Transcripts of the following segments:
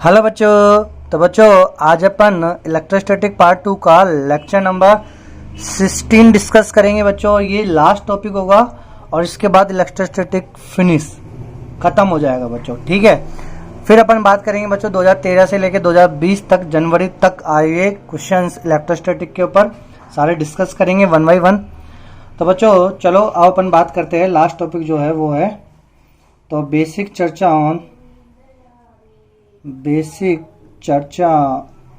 Hello बच्चों। तो बच्चों आज अपन इलेक्ट्रोस्टैटिक पार्ट 2 का लेक्चर नंबर 16 डिस्कस करेंगे। बच्चों ये लास्ट टॉपिक होगा और इसके बाद इलेक्ट्रोस्टैटिक फिनिश खत्म हो जाएगा बच्चों, ठीक है। फिर अपन बात करेंगे बच्चों 2013 से लेकर 2020 तक जनवरी तक आए क्वेश्चंस इलेक्ट्रोस्टैटिक के ऊपर सारे डिस्कस करेंगे वन बाई वन। तो बच्चों चलो अब अपन बात करते हैं। लास्ट टॉपिक जो है वो है तो बेसिक चर्चा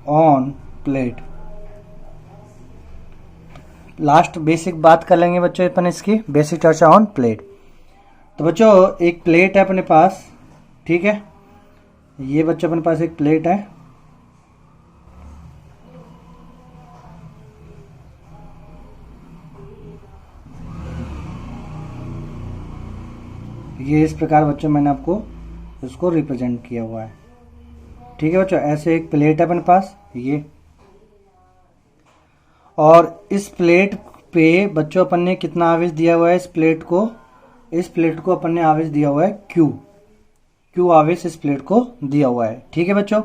ऑन प्लेट। लास्ट बेसिक बात कर लेंगे बच्चों अपन इसकी, बेसिक चर्चा ऑन प्लेट। तो बच्चों एक प्लेट है अपने पास, ठीक है। ये बच्चों अपने पास एक प्लेट है, ये इस प्रकार बच्चों मैंने आपको इसको रिप्रेजेंट किया हुआ है, ठीक है बच्चों। ऐसे एक प्लेट है अपने पास ये, और इस प्लेट पे बच्चों अपन ने कितना आवेश दिया हुआ है। इस प्लेट को अपन ने आवेश दिया हुआ है क्यू आवेश इस प्लेट को दिया हुआ है, ठीक है बच्चों।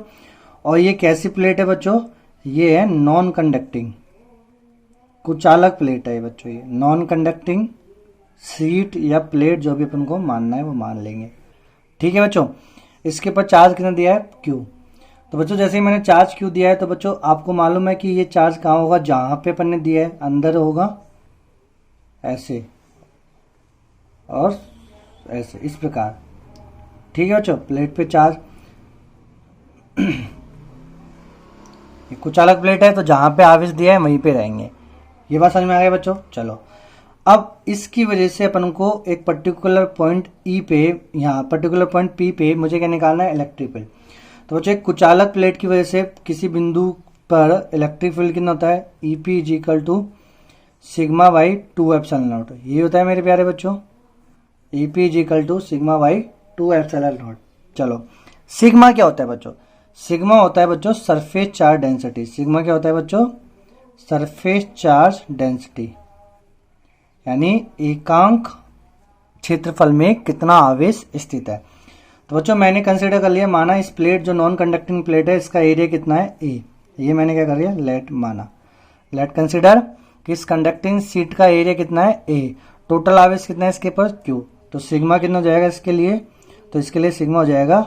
और ये कैसी प्लेट है बच्चों, ये है नॉन कंडक्टिंग कुचालक प्लेट है बच्चों। ये नॉन कंडक्टिंग शीट या प्लेट जो भी अपन को मानना है वो मान लेंगे, ठीक है बच्चों। इसके ऊपर चार्ज कितना दिया है क्यू। तो बच्चों जैसे ही मैंने चार्ज क्यू दिया है तो बच्चों आपको मालूम है कि ये चार्ज कहाँ होगा, जहां पे अपन ने दिया है अंदर होगा ऐसे और ऐसे इस प्रकार, ठीक है बच्चों। प्लेट पे चार्ज ये कुचालक प्लेट है तो जहां पे आवेश दिया है वहीं पे रहेंगे। ये बात समझ में आ गई बच्चों। चलो अब इसकी वजह से अपन को एक पर्टिकुलर पॉइंट ई पे, यहाँ पर्टिकुलर पॉइंट पी पे मुझे क्या निकालना है, इलेक्ट्रिक फील्ड। तो बच्चों एक कुचालक प्लेट की वजह से किसी बिंदु पर इलेक्ट्रिक फील्ड कितना होता है, EP is equal to sigma by 2 epsilon naught. ये होता है मेरे प्यारे बच्चों, EP is equal to sigma by 2 epsilon naught. चलो सिग्मा क्या होता है बच्चों, सिग्मा होता है बच्चों सरफेस चार्ज डेंसिटी। सिग्मा क्या होता है बच्चों, सरफेस चार्ज डेंसिटी, यानी एकांक क्षेत्रफल में कितना आवेश स्थित है। तो बच्चों मैंने कंसीडर कर लिया, माना इस प्लेट जो नॉन कंडक्टिंग प्लेट है इसका एरिया कितना है ए। ये मैंने क्या कर लिया, लेट कंसीडर कि इस कंडक्टिंग शीट का एरिया कितना है ए। टोटल आवेश कितना है इसके पास क्यू। तो सिग्मा कितना हो जाएगा इसके लिए, तो इसके लिए सिग्मा हो जाएगा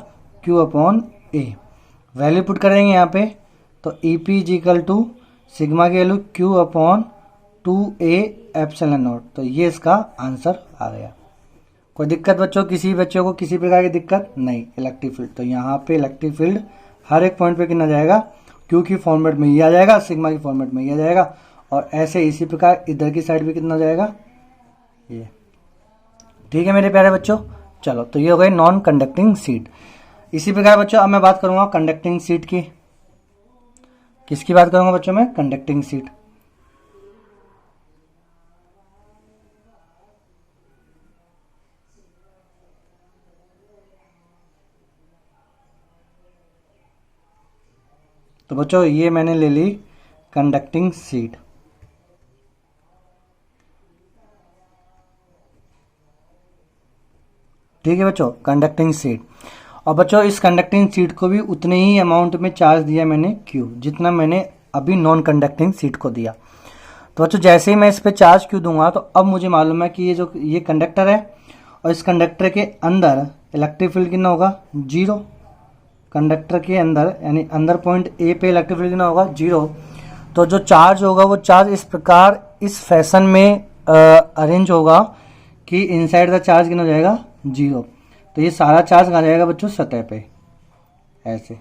Q upon A. Value put करेंगे यहाँ पे, तो EP is equal to sigma की value Q upon 2a epsilon naught. तो ये इसका आंसर आ गया। कोई दिक्कत बच्चों, किसी बच्चों को किसी प्रकार की दिक्कत नहीं। इलेक्ट्रिक फील्ड तो यहाँ पे इलेक्ट्रिक फील्ड हर एक पॉइंट पे कितना जाएगा, क्यू की फॉर्मेट में ही आ जाएगा, सिग्मा की फॉर्मेट में ही आ जाएगा। और ऐसे इसी प्रकार इधर की साइड पे कितना जाएगा ये, ठीक है मेरे प्यारे बच्चों। चलो तो ये हो गई नॉन कंडक्टिंग शीट। इसी प्रकार बच्चों अब मैं बात करूंगा कंडक्टिंग शीट की। किसकी बात करूंगा बच्चों मैं, कंडक्टिंग शीट। तो बच्चों ये मैंने ले ली कंडक्टिंग शीट, ठीक है बच्चों, कंडक्टिंग शीट। और बच्चों इस कंडक्टिंग शीट को भी उतने ही अमाउंट में चार्ज दिया मैंने क्यू, जितना मैंने अभी नॉन कंडक्टिंग शीट को दिया। तो बच्चों जैसे ही मैं इस पे चार्ज क्यू दूंगा तो अब मुझे मालूम है कि ये कंडक्टर है और इस कंडक्टर के अंदर इलेक्ट्रिक फील्ड कितना होगा, 0। कंडक्टर के अंदर यानी अंदर पॉइंट ए पे इलेक्ट्रिक फील्ड कितना होगा, 0। तो जो चार्ज होगा वो चार्ज इस प्रकार इस फैशन में अरेंज होगा कि इनसाइड का चार्ज कितना हो जाएगा, 0। तो ये सारा चार्ज कहाँ जाएगा बच्चों, सतह पे ऐसे।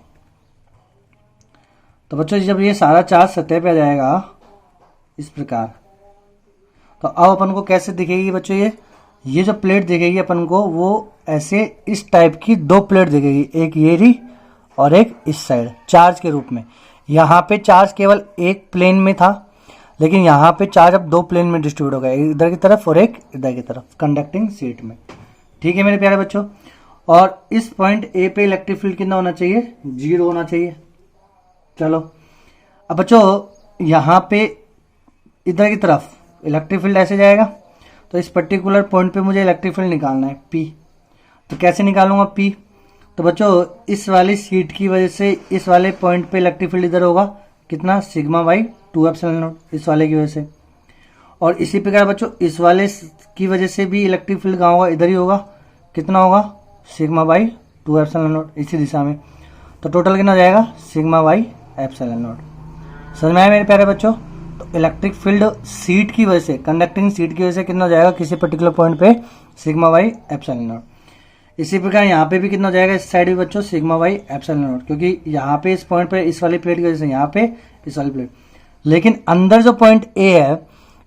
तो बच्चों जब ये सारा चार्ज सतह पे आ जाएगा इस प्रकार, तो अब अपन को कैसे दिखेगी बच्चों, ये जो प्लेट दिखेगी अपन को वो ऐसे इस टाइप की 2 प्लेट दिखेगी, एक ये रही और एक इस साइड चार्ज के रूप में। यहाँ पे चार्ज केवल एक प्लेन में था, लेकिन यहाँ पे चार्ज अब 2 प्लेन में डिस्ट्रीब्यूट हो गया, एक इधर की तरफ और एक इधर की तरफ कंडक्टिंग शीट में, ठीक है मेरे प्यारे बच्चों। और इस पॉइंट ए पे इलेक्ट्रिक फील्ड कितना होना चाहिए, 0 होना चाहिए। चलो अब बच्चों यहाँ पे इधर की तरफ इलेक्ट्रिक फील्ड ऐसे जाएगा, तो इस पर्टिकुलर पॉइंट पे मुझे इलेक्ट्रिक फील्ड निकालना है P। तो कैसे निकालूंगा P, तो बच्चों इस वाली शीट की वजह से इस वाले पॉइंट पे इलेक्ट्रिक फील्ड इधर होगा कितना, सिग्मा बाई 2 एप्सिलॉन नॉट, इस वाले की वजह से। और इसी प्रकार बच्चों इस वाले की वजह से भी इलेक्ट्रिक फील्ड कहाँ होगा, इधर ही होगा, कितना होगा, सिग्मा बाई 2 एप्सिलॉन नॉट, इसी दिशा में। तो टोटल कितना हो जाएगा, सिग्मा बाई एप्सिलॉन नॉट। समझ में आया मेरे प्यारे बच्चों। तो इलेक्ट्रिक फील्ड सीट की वजह से, कंडक्टिंग सीट की वजह से कितना हो जाएगा किसी पर्टिकुलर पॉइंट पे, सिग्मा बाई एप्सिलॉन नॉट। इसी प्रकार यहाँ पे भी कितना हो जाएगा, इस साइड भी बच्चों सिग्मा बाई एप्सिलॉन नॉट, क्योंकि यहाँ पे इस पॉइंट पे इस वाली प्लेट की वजह से यहाँ पे इस वाली प्लेट। लेकिन अंदर जो पॉइंट ए है,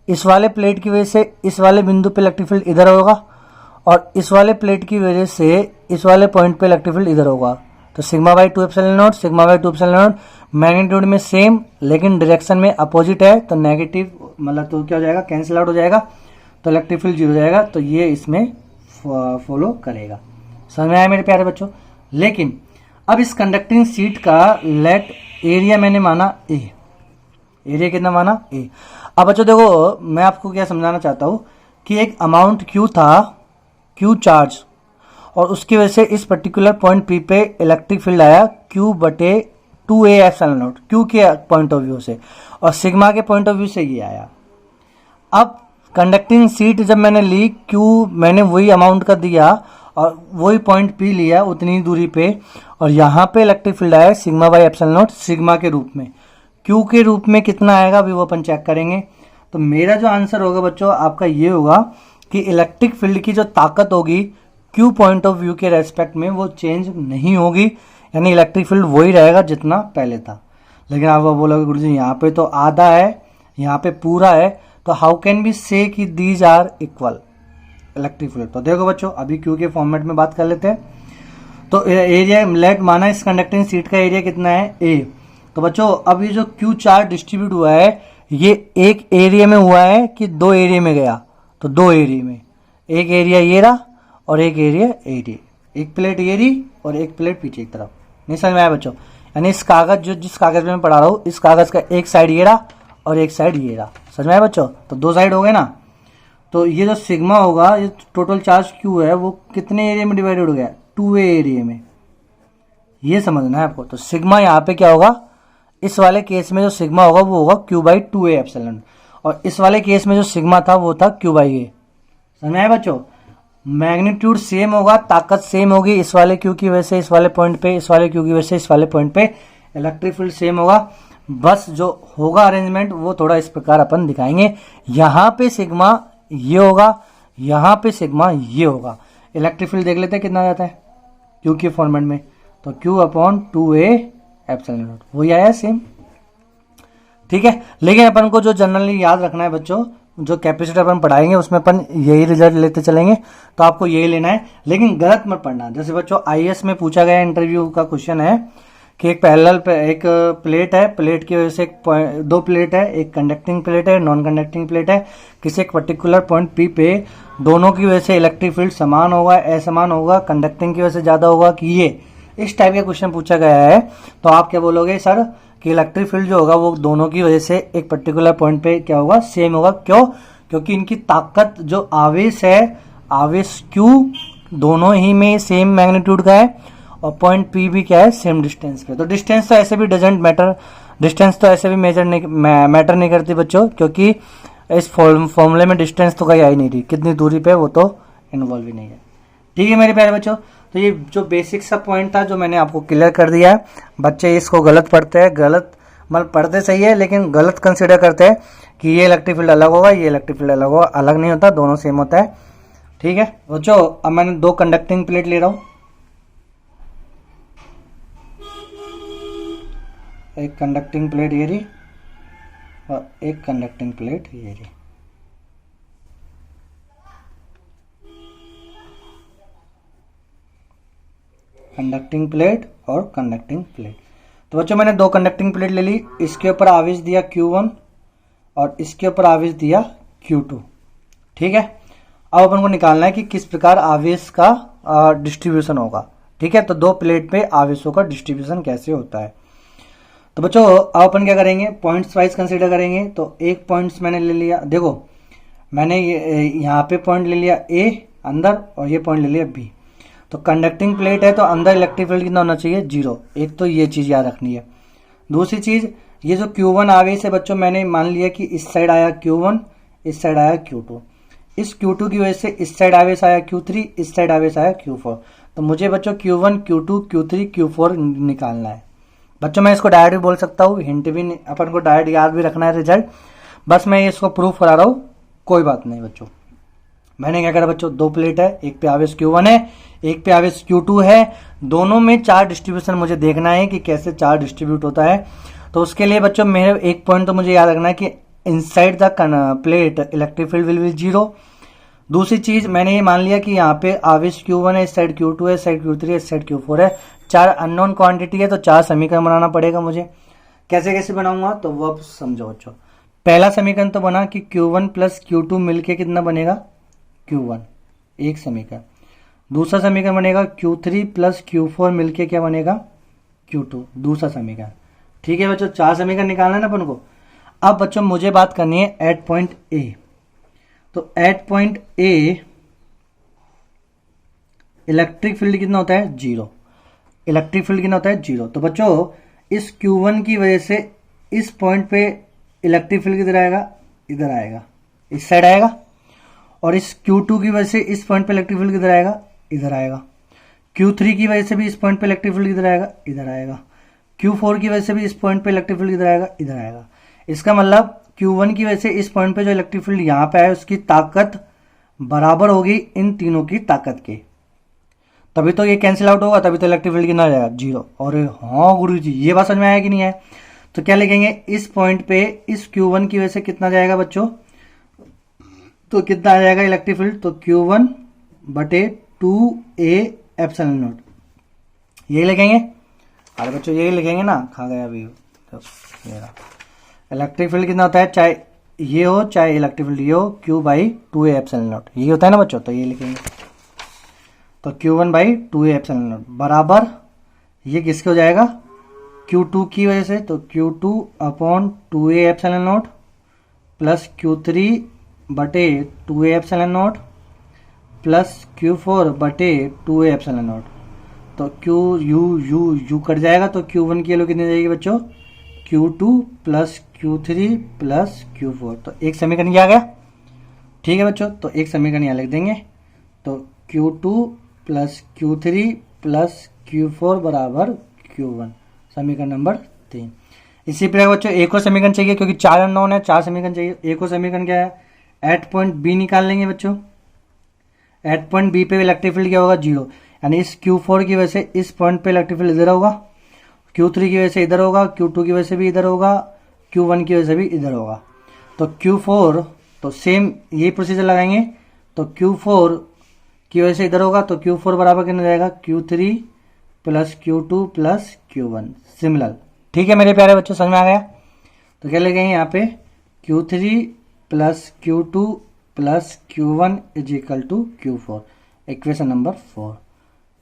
इस वाले प्लेट की वजह से इस वाले बिंदु पे इलेक्ट्रिक फील्ड इधर होगा, और इस वाले प्लेट की वजह से इस वाले पॉइंट पे इलेक्ट्रिक फील्ड इधर होगा। तो sigma by 2 epsilon not, sigma by 2 epsilon not, magnitude में सेम लेकिन डायरेक्शन में अपोजिट है, तो नेगेटिव मतलब तो क्या हो जाएगा, कैंसिल आउट हो जाएगा, तो इलेक्ट्रिक फील्ड 0 हो जाएगा। तो ये इसमें फॉलो करेगा। समझ में आया मेरे प्यारे बच्चों। लेकिन अब इस कंडक्टिंग सीट का लेट एरिया मैंने माना ए, एरिया कितना माना ए। अब बच्चों देखो मैं आपको क्या समझाना चाहता हूं कि एक अमाउंट क्यू था, क्यू चार्ज, और उसकी वजह से इस पर्टिकुलर पॉइंट पी पे इलेक्ट्रिक फील्ड आया क्यू बटे 2a एप्सिलॉन नॉट, क्यू के पॉइंट ऑफ व्यू से, और सिग्मा के पॉइंट ऑफ व्यू से ये आया। अब कंडक्टिंग सीट जब मैंने ली, क्यू मैंने वही अमाउंट का दिया और वही पॉइंट पी लिया उतनी दूरी पे, और यहाँ पे इलेक्ट्रिक फील्ड आया sigma by epsilon not, sigma के रूप में। क्यू के रूप में कितना आएगा अभी वो अपन चेक करेंगे। तो मेरा जो आंसर होगा बच्चों आपका ये होगा कि इलेक्ट्रिक फील्ड की जो ताकत होगी क्यू पॉइंट ऑफ व्यू के रेस्पेक्ट में वो चेंज नहीं होगी, यानी इलेक्ट्रिक फील्ड वही रहेगा जितना पहले था। लेकिन आप वो बोलोगे गुरुजी यहाँ पे तो आधा है, यहाँ पे पूरा है, तो हाउ कैन बी से कि these are equal electric field. तो देखो बच्चों अभी क्यू के फॉर्मेट में बात कर लेते हैं। तो एरिया लेट माना इस कंडक्टिंग सीट का एरिया कितना है ए। तो बच्चों अब ये जो क्यू चार्ज डिस्ट्रीब्यूट हुआ है ये एक एरिया में हुआ है कि दो एरिया में गया, तो दो एरिया में, एक एरिया ये रहा और एक एरिया एरिया, एक प्लेट ये रही और एक प्लेट पीछे की तरफ। नहीं समझ में आया बच्चों। यानी इस कागज जो जिस कागज में मैं पढ़ा रहा हूँ इस कागज का एक साइड ये रहा और एक साइड ये रहा। समझ में आया बच्चों। तो दो साइड हो गए ना। तो ये जो सिग्मा होगा, ये टोटल चार्ज क्यू है वो कितने एरिया में डिवाइडेड हो गया, 2a एरिया में। ये समझना है आपको। तो सिग्मा यहाँ पे क्या होगा, इस वाले केस में जो सिग्मा होगा वो होगा क्यू बाई 2a एप्सिलॉन, और इस वाले केस में जो सिग्मा था वो था क्यू बाई a। समझ में आया बच्चों। मैग्नीट्यूड सेम होगा, ताकत सेम होगी, इस वाले क्यू की वजह से इस वाले पॉइंट पे, इस वाले क्यू की वजह से इस वाले पॉइंट पे इलेक्ट्रिक फील्ड सेम होगा। बस जो होगा अरेंजमेंट वो थोड़ा इस प्रकार अपन दिखाएंगे। यहाँ पे सिग्मा ये होगा, यहाँ पे सिग्मा ये होगा। इलेक्ट्रिक फील्ड देख लेते हैं कितना जाता है क्यू के फॉर्मेट में। तो Q upon 2a epsilon not वही आया सेम। ठीक है। लेकिन अपन को जो जनरली याद रखना है बच्चों, जो कैपेसिटर अपन पढ़ाएंगे उसमें अपन यही रिजल्ट लेते चलेंगे, तो आपको यही लेना है। लेकिन गलत मत पढ़ना। जैसे बच्चों आईएएस में पूछा गया इंटरव्यू का क्वेश्चन है कि एक पैरेलल पे एक प्लेट है, प्लेट की वजह से दो प्लेट है, एक कंडक्टिंग प्लेट है, नॉन कंडक्टिंग प्लेट है, किसी एक पर्टिकुलर पॉइंट पी पे दोनों की वजह से इलेक्ट्रिक फील्ड समान होगा, असमान होगा, कंडक्टिंग की वजह से ज्यादा होगा कि ये, इस टाइप का क्वेश्चन पूछा गया है। तो आप क्या बोलोगे सर कि इलेक्ट्रिक फील्ड जो होगा वो दोनों की वजह से एक पर्टिकुलर पॉइंट पे क्या होगा, सेम होगा। क्यों? क्योंकि इनकी ताकत जो आवेश है, आवेश क्यू दोनों ही में सेम मैग्नीट्यूड का है, और पॉइंट पी भी क्या है, सेम डिस्टेंस पे। तो डिस्टेंस तो ऐसे भी डजेंट मैटर, डिस्टेंस तो ऐसे भी मैटर नहीं करती बच्चों, क्योंकि इस फॉर्मूले में डिस्टेंस तो कहीं आई नहीं रही, कितनी दूरी पे वो तो इन्वॉल्व ही नहीं है। ठीक है मेरे प्यारे बच्चों। तो ये जो बेसिक सा पॉइंट था जो मैंने आपको क्लियर कर दिया है। बच्चे इसको गलत पढ़ते हैं, गलत मतलब पढ़ते सही है लेकिन गलत कंसिडर करते हैं कि ये इलेक्ट्रिक फील्ड अलग होगा, ये इलेक्ट्रिक फील्ड अलग होगा। अलग नहीं होता, दोनों सेम होता है। ठीक है बच्चों। अब मैंने दो कंडक्टिंग प्लेट ले रहा हूं, एक कंडक्टिंग प्लेट ये रही और एक कंडक्टिंग प्लेट ये रही। कंडक्टिंग प्लेट और कंडक्टिंग प्लेट। तो बच्चों मैंने दो कंडक्टिंग प्लेट ले ली, इसके ऊपर आवेश दिया Q1 और इसके ऊपर आवेश दिया Q2। ठीक है। अब अपन को निकालना है कि किस प्रकार आवेश का डिस्ट्रीब्यूशन होगा। ठीक है। तो दो प्लेट पे आवेशों का डिस्ट्रीब्यूशन कैसे होता है। तो बच्चों अब अपन क्या करेंगे, पॉइंट्स वाइज कंसीडर करेंगे। तो एक पॉइंट्स मैंने ले लिया, देखो मैंने यहाँ पे पॉइंट ले लिया A अंदर और ये पॉइंट ले लिया B। तो कंडक्टिंग प्लेट है तो अंदर इलेक्ट्रिक फील्ड कितना होना चाहिए, 0। एक तो ये चीज याद रखनी है। दूसरी चीज, ये जो Q1 आवेश है बच्चों, मैंने मान लिया कि इस साइड आया Q1, इस साइड आया Q2। इस Q2 की वजह से इस साइड आवेश आया Q3, इस साइड आवेश आया Q4। तो मुझे बच्चों Q1, Q2, Q3, Q4 निकालना है। बच्चों मैं इसको डायरेक्ट भी बोल सकता हूँ, हिंट भी अपन को डायरेक्ट याद भी रखना है रिजल्ट, बस मैं इसको प्रूफ करा रहा हूँ, कोई बात नहीं बच्चों। मैंने क्या करा बच्चों, दो प्लेट है, एक पे आवेश Q1 है, एक पे आवेश Q2 है, दोनों में चार्ज डिस्ट्रीब्यूशन मुझे देखना है कि कैसे चार्ज डिस्ट्रीब्यूट होता है। तो उसके लिए बच्चों मेरे एक पॉइंट तो मुझे याद रखना है कि inside the plate electric field will be 0। दूसरी चीज, मैंने ये मान लिया कि यहाँ पे आवेश Q1 है, इस साइड Q2 है, इस साइड Q3 है, इस साइड Q4 है। 4 अननोन क्वांटिटी है तो 4 समीकरण बनाना पड़ेगा मुझे। कैसे कैसे बनाऊंगा तो वो अब समझो बच्चों। पहला समीकरण तो बना कि Q1 प्लस Q2 मिलके कितना बनेगा, Q1, एक समीकरण। दूसरा समीकरण बनेगा Q3 प्लस Q4 मिलके क्या बनेगा, Q2, दूसरा समीकरण। ठीक है बच्चों, 4 समीकरण निकालना है ना अपन को। अब बच्चों मुझे बात करनी है एट पॉइंट ए। तो at point A electric field कितना होता है, 0। इलेक्ट्रिक फील्ड कितना होता है, 0। तो बच्चों इस Q1 की वजह से इस पॉइंट पे इलेक्ट्रिक फील्ड किधर आएगा, इधर आएगा, इस साइड आएगा। और इस Q2 की वजह से इस पॉइंट पे इलेक्ट्रिक फील्ड किधर आएगा, इधर आएगा। Q3 की वजह से भी इस पॉइंट पे इलेक्ट्रिक फील्ड किधर आएगा, इधर आएगा। Q4 की वजह से भी इस पॉइंट पे इलेक्ट्रिक फील्ड किधर आएगा, इधर आएगा। इसका मतलब Q1 की वजह से इस पॉइंट पे जो इलेक्ट्रिक फील्ड यहाँ पे आया उसकी ताकत बराबर होगी इन तीनों की ताकत के, तभी तो ये कैंसिल आउट होगा, तभी तो इलेक्ट्रिक फील्ड कितना आ जाएगा, 0। और हाँ गुरु जी, ये बात समझ में आया कि नहीं है। तो क्या लिखेंगे, इस पॉइंट पे इस Q1 की वजह से कितना जाएगा बच्चों, तो कितना आ जाएगा इलेक्ट्रिक फील्ड, तो Q1 बटे 2a एप्सिलॉन नॉट, यही लिखेंगे। अरे बच्चों यही लिखेंगे ना, खा गया अभी। तो इलेक्ट्रिक फील्ड कितना होता है, चाहे ये हो चाहे इलेक्ट्रिक फील्ड ये हो, Q by 2a epsilon not, यही होता है ना बच्चों। तो ये लिखेंगे, तो Q1 by 2a epsilon not बराबर ये किसके हो जाएगा, Q2 की वजह से, तो Q2 upon 2a epsilon not plus Q3 बटे 2a epsilon not plus Q4 बटे 2a एप्सिलॉन नॉट। तो Q कट जाएगा, तो Q1 की वैल्यू कितनी जाएगी बच्चों, Q2 plus Q3 plus Q4। तो एक समीकरण आ गया। ठीक है बच्चों, तो एक समीकरण यहाँ लिख देंगे, तो Q2 plus Q3 plus Q4 बराबर Q1, समीकरण नंबर 3। इसी प्रकार बच्चों एक और समीकरण चाहिए, क्योंकि 4 अननोन है, 4 समीकरण चाहिए। एक और समीकरण क्या है, एट पॉइंट बी निकाल लेंगे बच्चों। एट पॉइंट बी पे इलेक्ट्रिक फील्ड क्या होगा, 0। यानी इस Q4 की वजह से इस पॉइंट पे इलेक्ट्रिक फील्ड इधर होगा, Q3 की वजह से इधर होगा, Q2 की वजह से भी इधर होगा, Q1 की वजह से भी इधर होगा। तो Q4, तो सेम यही प्रोसीजर लगाएंगे, तो Q4 की वजह से इधर होगा, तो Q4 बराबर कितना जाएगा, Q3 plus Q2 plus Q1, similar. ठीक है मेरे प्यारे बच्चों, समझ में आ गया। तो क्या लिखेंगे यहाँ पे, Q3 plus Q2 plus Q1 is equal to Q4, equation number 4।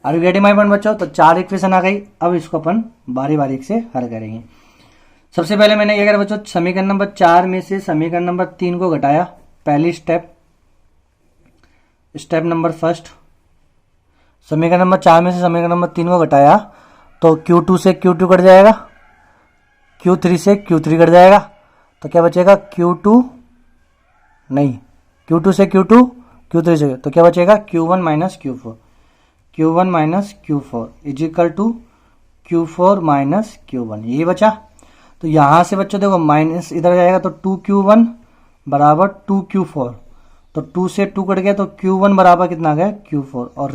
Are you getting my point बच्चों। तो 4 इक्वेशन आ गई, अब इसको अपन बारी बारी से हल करेंगे। सबसे पहले मैंने क्या करा बच्चों, समीकरण नंबर 4 में से समीकरण नंबर 3 को घटाया। पहली स्टेप नंबर फर्स्ट, समीकरण नंबर 4 में से समीकरण नंबर 3 को घटाया, तो Q2 से Q2 कट जाएगा, Q3 से Q3 कट जाएगा, तो क्या बचेगा, Q2 से Q3 से, तो क्या बचेगा, Q1 minus Q4 is equal to Q4 minus Q1, यही बचा। तो यहां से बच्चों देखो माइनस इधर जाएगा, तो 2Q1 बराबर 2Q4, तो 2 से 2 कट गया, तो Q1 बराबर कितना आ गया, Q4। और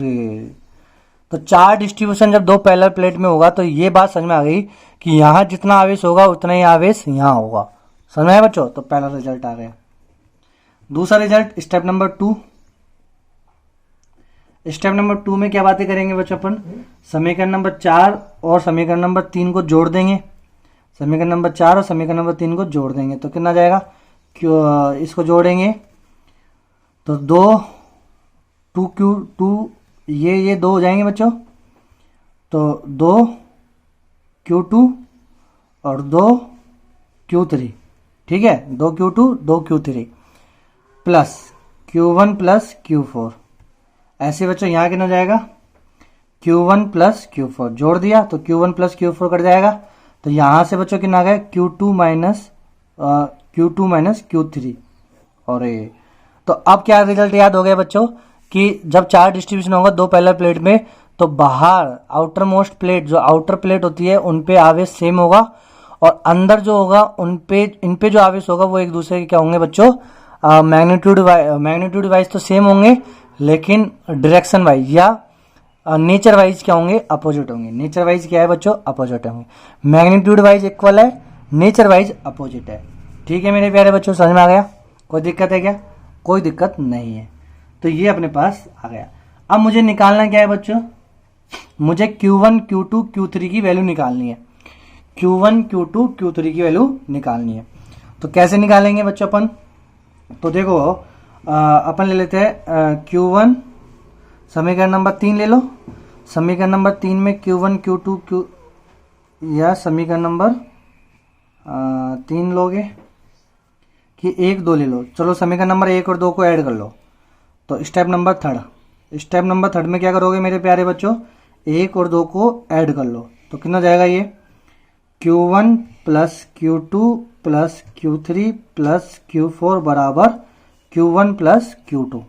तो चार्ज डिस्ट्रीब्यूशन जब दो पैरेलल प्लेट में होगा, तो ये बात समझ में आ गई कि यहां जितना आवेश होगा उतना ही आवेश यहां होगा। समझ में आया बच्चों। तो पहला रिजल्ट आ गया। दूसरा result step number 2। Step number 2 में क्या बातें करेंगे बच्चों, अपन समीकरण नंबर 4 और समीकरण नंबर 3 को जोड़ देंगे। समीकरण नंबर 4 और समीकरण नंबर 3 को जोड़ देंगे, तो कितना जाएगा, इसको जोड़ेंगे तो 2 ये 2 हो जाएंगे बच्चों, तो 2Q2 और 2Q3, ठीक है, 2Q2 2Q3 plus Q1 plus Q4। ऐसे बच्चों यहाँ कितना जाएगा, Q1 प्लस Q4 जोड़ दिया तो Q1 प्लस Q4 कट जाएगा। तो यहां से बच्चों कितना आ गया Q2 माइनस Q3। और ये तो अब क्या रिजल्ट याद हो गया बच्चों कि जब चार डिस्ट्रीब्यूशन होगा दो पैरेलल प्लेट में, तो बाहर आउटर मोस्ट प्लेट जो आउटर प्लेट होती है उन पे आवेश सेम होगा, और अंदर जो होगा इन पे जो आवेश होगा वो एक दूसरे के क्या होंगे बच्चों, मैग्नीट्यूड वाइज तो सेम होंगे, लेकिन डायरेक्शन वाइज या नेचर वाइज क्या होंगे, अपोजिट होंगे। नेचर वाइज क्या है बच्चों, अपोजिट होंगे। मैग्नीट्यूड वाइज इक्वल है, नेचर वाइज अपोजिट है। ठीक है मेरे प्यारे बच्चों, समझ में आ गया? कोई दिक्कत है क्या? कोई दिक्कत नहीं है। तो ये अपने पास आ गया। अब मुझे निकालना क्या है बच्चों, मुझे Q1 Q2 Q3 की वैल्यू निकालनी है। Q1 Q2 Q3 की वैल्यू निकालनी है। तो कैसे निकालेंगे बच्चों अपन? तो देखो अपन ले लेते हैं Q1, समीकरण नंबर 3 ले लो। समीकरण नंबर 3 में Q1 Q2 Q या समीकरण नंबर 3 लोगे कि 1 2 ले लो। चलो समीकरण नंबर 1 और 2 को ऐड कर लो। तो स्टेप नंबर थर्ड में क्या करोगे मेरे प्यारे बच्चों, 1 और 2 को ऐड कर लो। तो कितना जाएगा ये, Q1 plus Q2 plus Q3 plus Q4 बराबर Q1 प्लस Q2।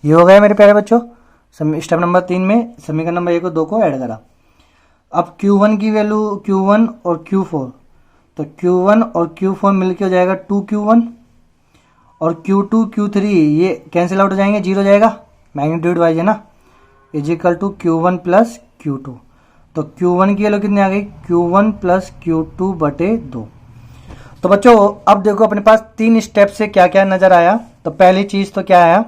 ये हो गया मेरे प्यारे बच्चों। स्टेप नंबर 3 में समीकरण नंबर 1 और 2 को ऐड करा। अब Q1 की वैल्यू Q1 और Q4, तो Q1 और Q4 मिलके हो जाएगा 2Q1, और Q2 Q3 ये कैंसिल आउट हो जाएंगे, 0 जाएगा, मैग्नीट्यूड वाइज है ना, is equal to Q1 plus Q2। तो Q1 की वैल्यू कितनी आ गई, Q1 प्लस Q2 बटे 2। तो बच्चों अब देखो अपने पास 3 स्टेप से क्या क्या नजर आया। तो पहली चीज तो क्या आया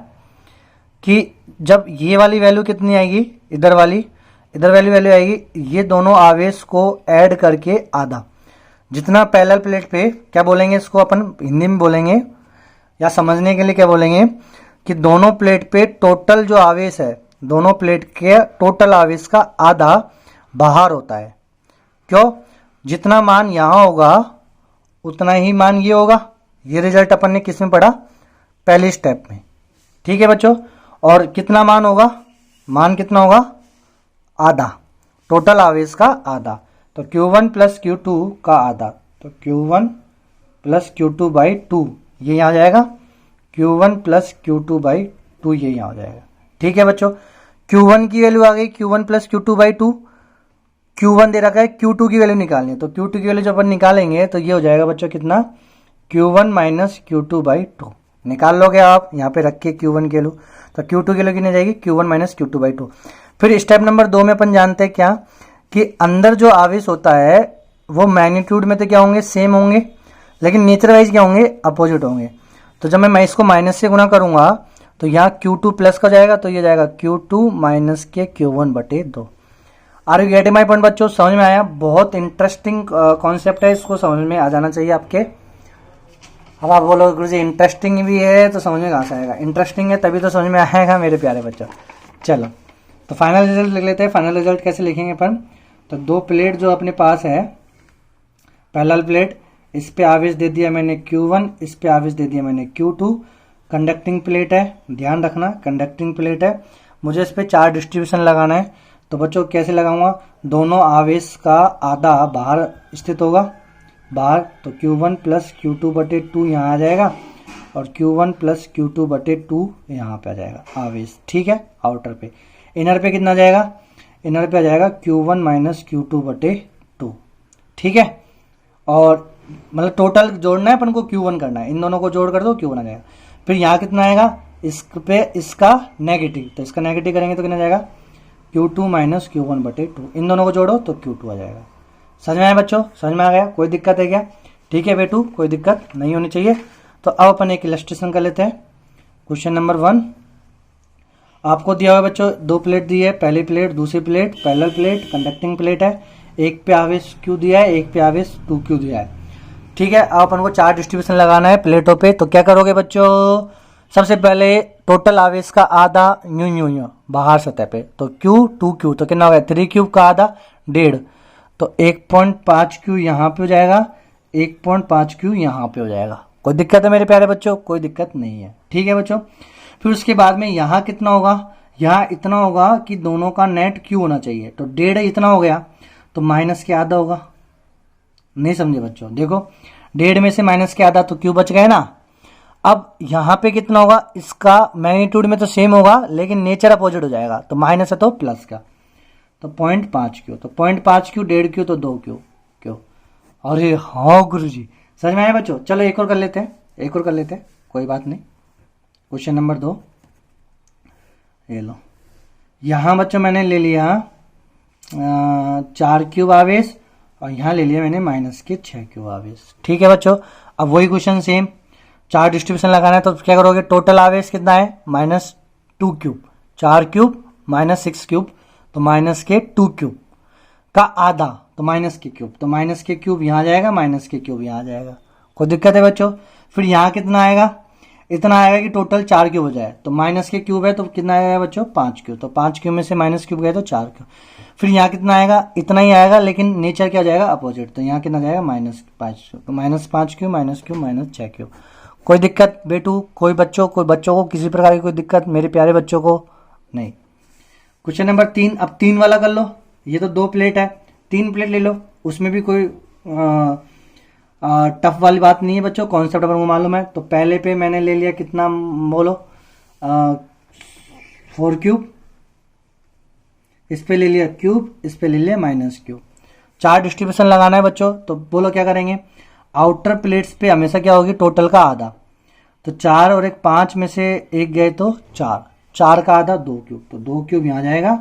कि जब ये वाली वैल्यू कितनी आएगी, इधर वाली वैल्यू आएगी, ये दोनों आवेश को ऐड करके आधा, जितना पैरेलल प्लेट पे क्या बोलेंगे इसको अपन हिंदी में बोलेंगे या समझने के लिए क्या बोलेंगे कि दोनों प्लेट पे टोटल जो आवेश है, दोनों प्लेट के टोटल आवेश का आधा बाहर होता है। क्यों? जितना मान यहां होगा उतना ही मान ये होगा। ये रिजल्ट अपन ने किस में पढ़ा, पहले स्टेप में। ठीक है बच्चों, और कितना मान होगा, मान कितना होगा, आधा, टोटल आवेश का आधा। तो Q1 प्लस Q2 का आधा, तो Q1 प्लस Q2 बाई 2 ये यहां जाएगा, Q1 प्लस Q2 बाई 2 ये यहां हो जाएगा। ठीक है बच्चों, Q1 की वैल्यू आ गई Q1 plus Q2 by 2। Q1 दे रखा है, Q2 की वैल्यू निकालनी है। तो Q2 की वैल्यू जब अपन निकालेंगे तो ये हो जाएगा बच्चों कितना, Q1 माइनस Q2 बाई 2। निकाल लोगे आप यहाँ पे रख के Q1 की वैल्यू, तो Q2 की वैल्यू कितनी जाएगी, Q1 माइनस Q2 बाई 2। फिर स्टेप नंबर 2 में अपन जानते हैं क्या कि अंदर जो आवेश होता है वो मैग्नीट्यूड में तो क्या होंगे, सेम होंगे, लेकिन नेचर वाइज क्या होंगे, अपोजिट होंगे। तो जब मैं इसको माइनस से गुना करूंगा तो यहाँ Q2 प्लस का जाएगा, तो ये जाएगा Q2 माइनस के Q1 बटे 2। Are you getting my point बच्चों? समझ में आया? बहुत इंटरेस्टिंग कॉन्सेप्ट है, इसको समझ में आ जाना चाहिए आपके। अब आप बोलो गुरु जी इंटरेस्टिंग भी है तो समझ में कहाँ से आएगा, इंटरेस्टिंग है तभी तो समझ में आएगा मेरे प्यारे बच्चों। चलो तो फाइनल रिजल्ट लिख लेते हैं। फाइनल रिजल्ट कैसे लिखेंगे अपन, तो दो प्लेट जो अपने पास है, पैरेलल प्लेट, इस पे आवेश दे दिया मैंने Q1, इस पे आवेश दे दिया मैंने Q2। कंडक्टिंग प्लेट है, ध्यान रखना कंडक्टिंग प्लेट है, मुझे इस पे 4 डिस्ट्रीब्यूशन लगाना है। तो बच्चों कैसे लगाऊंगा, दोनों आवेश का आधा बाहर स्थित होगा, बाहर, तो Q1 प्लस Q2 बटे 2 यहाँ आ जाएगा, और Q1 प्लस Q2 बटे 2 यहाँ पे आ जाएगा आवेश। ठीक है, आउटर पे। इनर पे कितना जाएगा, इनर पे आ जाएगा Q1 माइनस Q2 बटे 2। ठीक है, और मतलब टोटल जोड़ना है अपन को, Q1 करना है, इन दोनों को जोड़ कर दो Q1 आ जाएगा। फिर यहाँ कितना आएगा, इस पे इसका नेगेटिव, तो इसका नेगेटिव करेंगे तो कितना जाएगा, Q2 माइनस Q1 बटे 2। इन दोनों को जोड़ो तो Q2 आ जाएगा। समझ में आया बच्चों? समझ में आ गया? कोई दिक्कत है क्या? ठीक है बेटू, कोई दिक्कत नहीं होनी चाहिए। तो अब अपन एक इलस्ट्रेशन कर लेते हैं। क्वेश्चन नंबर 1 आपको दिया हुआ बच्चों, 2 प्लेट दी है, पहली प्लेट, दूसरी plate, parallel plate, conducting plate है, एक पे आवेश Q दिया है, एक पे आवेश 2Q दिया है। ठीक है, अब अपन को 4 डिस्ट्रीब्यूशन लगाना है प्लेटों पे। तो क्या करोगे बच्चों, सबसे पहले टोटल आवेश का आधा यूं बाहर सतह पे, तो Q 2Q, तो कितना हो गया, 3Q का आधा 1.5, तो 1.5Q यहाँ पे हो जाएगा, 1.5Q यहाँ पे हो जाएगा। कोई दिक्कत है मेरे प्यारे बच्चों? कोई दिक्कत नहीं है। ठीक है बच्चों, फिर उसके बाद में यहाँ कितना होगा, यहाँ इतना होगा कि दोनों का नेट क्यू होना चाहिए, तो 1.5 इतना हो गया तो माइनस के आधा होगा। नहीं समझे बच्चों, देखो 1.5 में से माइनस के आधा तो क्यू बच गए ना। अब यहाँ पे कितना होगा, इसका मैग्नीट्यूड में तो सेम होगा लेकिन नेचर अपोजिट हो जाएगा, तो माइनस है तो प्लस का, तो 0.5 क्यू, तो 0.5 क्यू 1.5 क्यू तो 2 क्यू क्यों। अरे हाँ गुरु जी, समझ में आया बच्चों। चलो एक और कर लेते हैं, एक और कर लेते हैं, कोई बात नहीं। क्वेश्चन नंबर 2 ये लो, यहाँ बच्चों मैंने ले लिया 4 क्यूब आवेश और यहाँ ले लिया मैंने माइनस के 6 क्यूब आवेश। ठीक है बच्चों, अब वही क्वेश्चन सेम, 4 डिस्ट्रीब्यूशन लगाना है तो क्या करोगे, टोटल आवेश कितना है -2 क्यूब, 4 क्यूब -6 क्यूब तो माइनस के 2 क्यूब का आधा तो माइनस के क्यूब, तो माइनस के क्यूब यहाँ जाएगा, माइनस के क्यूब यहाँ जाएगा। कोई दिक्कत है बच्चों। फिर यहाँ कितना आएगा, इतना आएगा कि टोटल 4 क्यूब हो जाए, तो माइनस के क्यूब है तो कितना आएगा बच्चों 5 क्यूब, तो 5 क्यूब में से माइनस क्यूब गए तो 4 क्यूब। फिर यहाँ कितना आएगा, इतना ही आएगा लेकिन नेचर क्या जाएगा अपोजिट, तो यहाँ कितना जाएगा -5 क्यूब, तो -5 क्यूब -6 क्यूब। कोई दिक्कत बेटू, कोई बच्चों को किसी प्रकार की कोई दिक्कत, मेरे प्यारे बच्चों को नहीं। क्वेश्चन नंबर 3, अब 3 वाला कर लो। ये तो 2 प्लेट है, 3 प्लेट ले लो, उसमें भी कोई टफ वाली बात नहीं है बच्चों, कॉन्सेप्ट अपन को मालूम है। तो पहले पे मैंने ले लिया कितना बोलो 4 क्यूब, इस पे ले लिया क्यूब, इस पे ले लिया माइनस क्यूब। 4 डिस्ट्रीब्यूशन लगाना है बच्चों, तो बोलो क्या करेंगे, आउटर प्लेट्स पे हमेशा क्या होगी टोटल का आधा, तो 4 और 1 5 में से 1 गए तो 4, 4 का आधा 2 क्यूब, तो 2 क्यूब यहाँ जाएगा,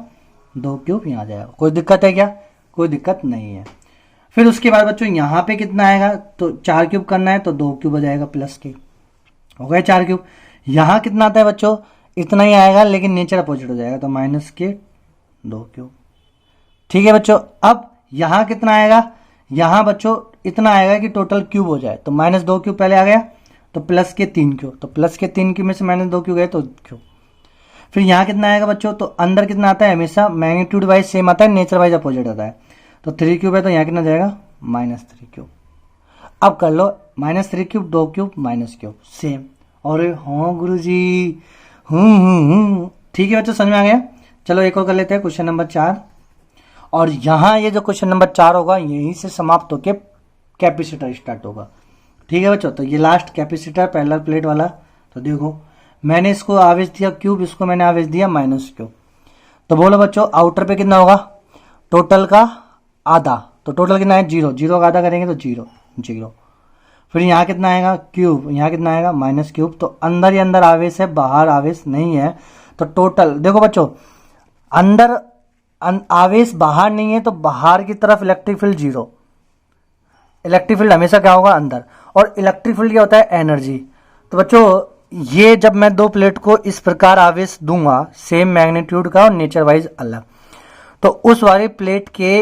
2 क्यूब यहाँ जाएगा। कोई दिक्कत है क्या, कोई दिक्कत नहीं है। फिर उसके बाद बच्चों यहाँ पे कितना आएगा, तो 4 क्यूब करना है तो 2 क्यूब हो जाएगा प्लस के, हो गए 4 क्यूब। यहाँ कितना आता है बच्चों, इतना ही आएगा लेकिन नेचर अपोजिट हो जाएगा, तो माइनस के 2 क्यूब। ठीक है बच्चों, अब यहाँ कितना आएगा, यहाँ बच्चों इतना आएगा कि टोटल क्यूब हो जाए, तो -2 क्यूब पहले आ गया, तो प्लस के 3 क्यूब, तो प्लस के 3 क्यूब में से -2 क्यूब गए तो क्यूब। फिर यहाँ कितना आएगा बच्चों, तो अंदर कितना आता है, हमेशा मैग्नीट्यूड वाइज सेम आता है, नेचर वाइज अपोजिट आता है, तो 3 क्यूब है तो यहाँ कितना जाएगा -3 क्यूब। अब कर लो -3 cube 2 cube minus cube same. और हाँ गुरु जी, ठीक है बच्चों, समझ में आ गया। चलो एक और कर लेते हैं, क्वेश्चन नंबर 4। और यहाँ ये जो क्वेश्चन नंबर 4 होगा यहीं से समाप्त होके कैपेसिटर स्टार्ट होगा। ठीक है बच्चों, तो ये लास्ट कैपेसिटर पैरेलल प्लेट वाला। तो देखो मैंने इसको आवेश दिया क्यूब, इसको मैंने आवेश दिया माइनस क्यूब, तो बोलो बच्चों आउटर पे कितना होगा, टोटल का आधा, तो टोटल कितना है 0, 0 का आधा करेंगे तो 0 0। फिर यहाँ कितना आएगा क्यूब, यहाँ कितना आएगा माइनस क्यूब, तो अंदर ही अंदर आवेश है, बाहर आवेश नहीं है, तो टोटल देखो बच्चों अंदर आवेश बाहर नहीं है, तो बाहर की तरफ इलेक्ट्रिक फील्ड 0, इलेक्ट्रिक फील्ड हमेशा क्या होगा अंदर, और इलेक्ट्रिक फील्ड क्या होता है एनर्जी। तो बच्चों ये जब मैं 2 प्लेट को इस प्रकार आवेश दूंगा सेम मैग्नीट्यूड का और नेचर वाइज अलग, तो उस वाली प्लेट के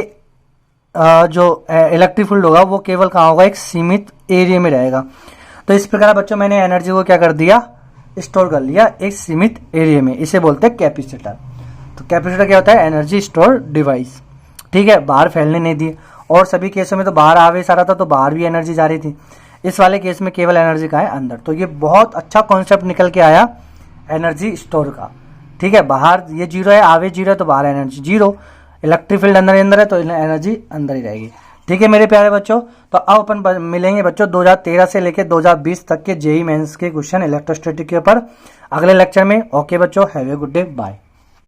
जो इलेक्ट्रिक फील्ड होगा वो केवल कहाँ होगा, एक सीमित एरिया में रहेगा। तो इस प्रकार बच्चों मैंने एनर्जी को क्या कर दिया, स्टोर कर लिया एक सीमित एरिया में, इसे बोलते हैं कैपेसिटर। तो कैपेसिटर क्या होता है, एनर्जी स्टोर डिवाइस। ठीक है, बाहर फैलने नहीं दी, और सभी केसों में तो बाहर आवेश आ रहा था तो बाहर भी एनर्जी जा रही थी, इस वाले केस में केवल एनर्जी का है अंदर। तो ये बहुत अच्छा कॉन्सेप्ट निकल के आया एनर्जी स्टोर का। ठीक है, बाहर ये 0 है, आवेश 0 है तो बाहर एनर्जी 0, इलेक्ट्रिक फील्ड अंदर ही अंदर है तो एनर्जी अंदर ही रहेगी। ठीक है मेरे प्यारे बच्चों, तो अब अपन मिलेंगे बच्चों 2013 से लेकर 2020 तक के जेईई मेंस के क्वेश्चन इलेक्ट्रोस्टैटिक के ऊपर अगले लेक्चर में। ओके बच्चों, have a good day, bye.